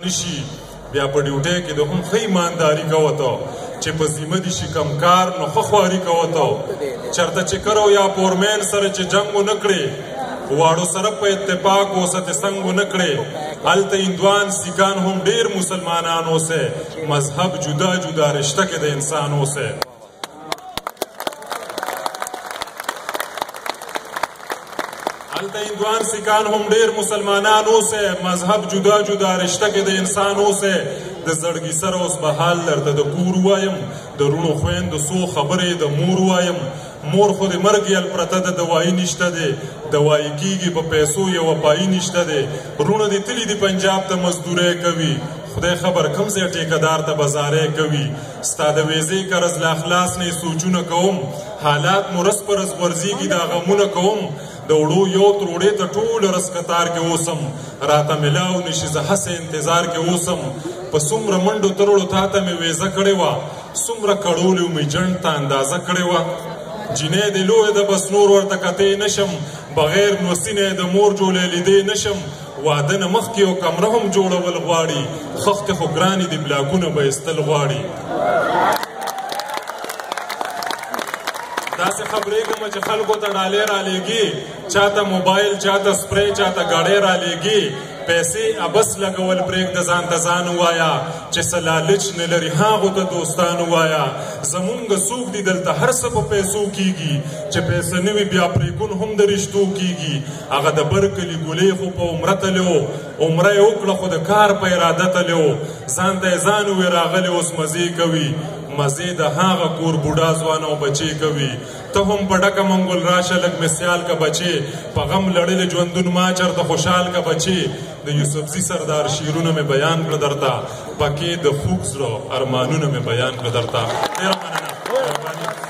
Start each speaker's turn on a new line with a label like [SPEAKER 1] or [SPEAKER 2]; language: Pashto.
[SPEAKER 1] نشي بیا په ډیوټۍ کې د هم ښه ایمانداري کوه ته چې په ذمه دي شي کم کار نو ښه خواري کوه ته چېرته چې کرو یا پورمین سره چې جنګ ونه کړې واړو سره په اتفاق اوسه ته سنګ ونه کړې هلته هندوان سیکان هم ډېر مسلمانان اوسه مذهب جدا جدا رشته کې د انسان اوسه هلته هندوان سیکان هم ډېر مسلمانان اوسه مذهب جدا جدا رشته کې د انسان اوسه د زړګي سره اوس به حال درته د کور ووایم د روڼو خویندو څو خبرې د مور ووایم مور خو د مرګ یل پرته د دوایي نشته دی دوایي کېږي په پیسو یو وفایي نشته دی روڼه دې تلي دي پنجاب ته مزدورۍ کوي خدای خبر کوم ځای ټیکهدار ته بازارۍ کوي ستا د ویزې قرض لا خلاص نه سوچونه کوم حالات مو رس په رس غورځېږي دا غمونه کوم د وړو یو تروړې ته ټول رس قطار کې اوسم راته ملاو نشي زه هسې انتظار کې اوسم په څومره منډو ترړو تا ته مې ویزه کړې وه څومره کړولیو مې جنډ ته اندازه کړې وه جینۍ د لوی د بس نور ورته کتې نشم بغیر نوسینې د مور جوړې لیدې نشم واده نه مخکې یو کمره هم جوړول غواړي خښتې خو ګرانې دي بلاکونه به ایستل غواړي داسې خبرېږم چې خلکو ته ډالۍ رالیږي چاته موبایل چاته سپری چاته ګاډۍ رالیږي پیسې ابس لګول پرېږده ځان ته ځان ووایه چې څه لالچ نه لري هغو ته دوستان ووایه زمونږ څوک دي دلته هر څه په پیسو کېږي چې پیسه نه وي بیا پرېکون هم د رشتو کېږي هغه د بر کلي ګلې خو په عمره تللی و عمره یې وکړه خو د کار په اراده تللی و ځان ته یې ځان ووی راغلی اوس مزې کوي مزې د هغه کور بوډا ځوان او بچې کوي ته هم په ډکه منګول راشه لږ مې سیال که بچې په غم لړلې ژوندون ما چرته خوشحال که بچې د یوسفزي سردار شعرونه مې بیان کړه درته پکې د خوږ زړه ارمانونه مې بیان کړه درته ډېره مننه